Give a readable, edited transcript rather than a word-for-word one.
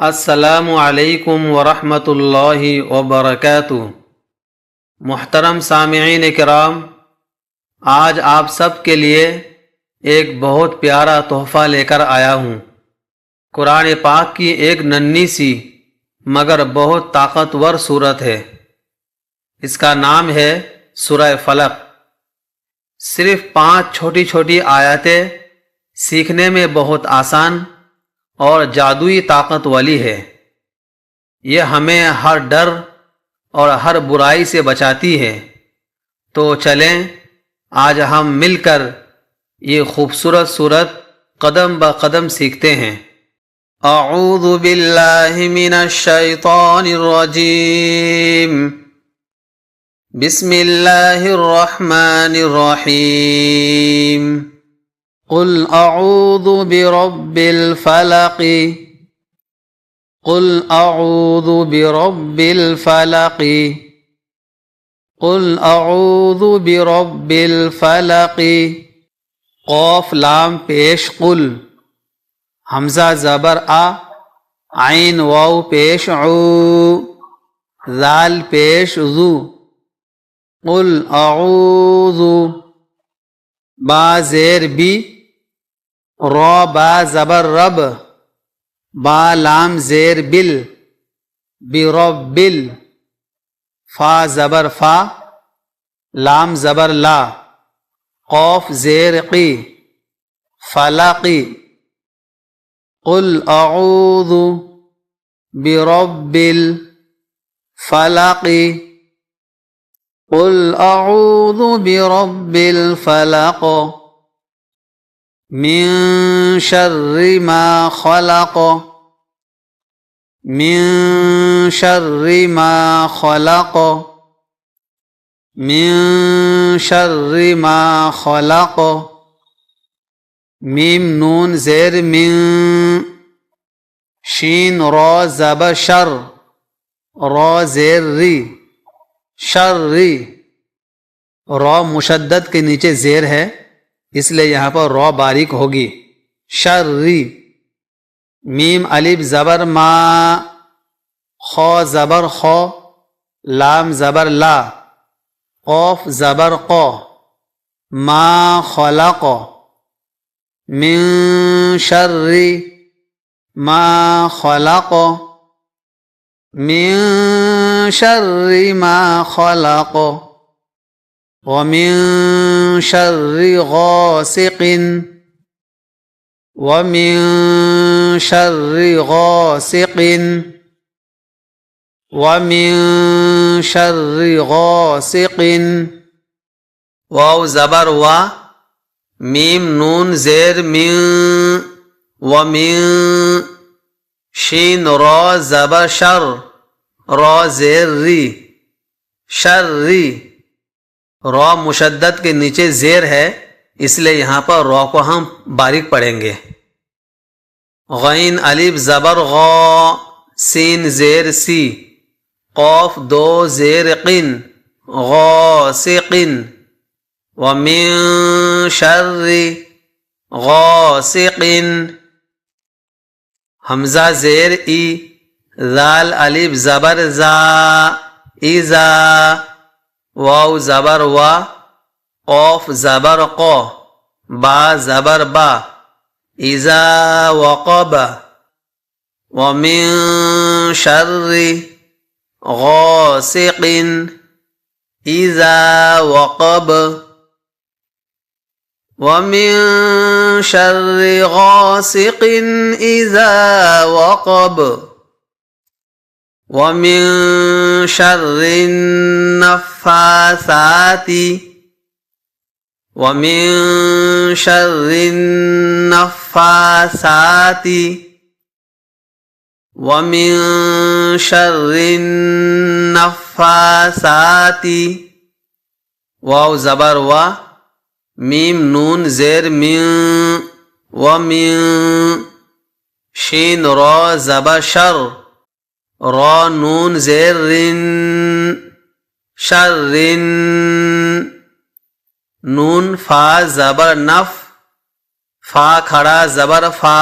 السلام علیکم ورحمۃ اللہ وبرکاتہ۔ محترم سامعین کرام، آج آپ سب کے لیے ایک بہت پیارا تحفہ لے کر آیا ہوں۔ قرآن پاک کی ایک ننھی سی مگر بہت طاقتور سورت ہے۔ اس کا نام ہے سورہ فلق۔ صرف 5 چھوٹی چھوٹی آیتیں سیکھنے میں بہت آسان اور جادوئی طاقت والی ہے۔ یہ ہمیں ہر ڈر اور ہر برائی سے بچاتی ہے۔ تو چلیں آج ہم مل کر یہ خوبصورت سورت قدم بقدم سیکھتے ہیں۔ اعوذ باللہ من الشیطان الرجیم، بسم اللہ الرحمن الرحیم۔ قل اعوذ برب الفلق، قل اعوذ برب الفلق، قل اعوذ برب الفلق۔ قاف لام پیش قل، حمزہ زبر آ، عین واو پیش عو، ذال پیش ذو۔ قل اعوذ، با زیر بی، را با زبر رب، با لام زیر بل، بربل، فا زبر فا، لام زبر لا، قاف زیر قی، فلقی۔ قل اعوذ برب الفلق، قل اعوذ برب الفلق، من شر ما خلق، من شر ما خلق، من شر ما خلق۔ میم نون زیر من، شین را زبر شر، را زیر ری، شر ری۔ را مشدد کے نیچے زیر ہے، اس لیے یہاں پر را باریک ہوگی، شرری۔ میم الف زبر ما، خا زبر خو، لام زبر لا، قاف زبر قو، ما خلق، من شر ما خلق، من شر ما خلق، ومن شر غاسق، ومن شر غاسق، ومن شر غاسق۔ واو زبر وا، میم نون زیر من، ومن، شین را زبر شر، را زیر ری، شرری۔ را مشدد کے نیچے زیر ہے، اس لیے یہاں پر را کو ہم باریک پڑھیں گے۔ غین الف زبر غا، سین زیر سی، قاف دو زیر قن، غاسق، ومن شر غاسق۔ حمزہ زیر ای، ذال الف زبر زا، ایزا، واو زبر وا، قاف زبر قو، با زبر با، اذا وقب، ومن شر غاسق اذا وقب، ومن شر غاسق اذا وقب، ومن شر النفاثات، ومن شر النفاثات، ومن شر النفاثات۔ واو زبر وا، میم نون زیر من، ومن، شین را زبر شر، را نون زیر رن، شرن۔ نون فا زبر نف، فا کھڑا زبر فا،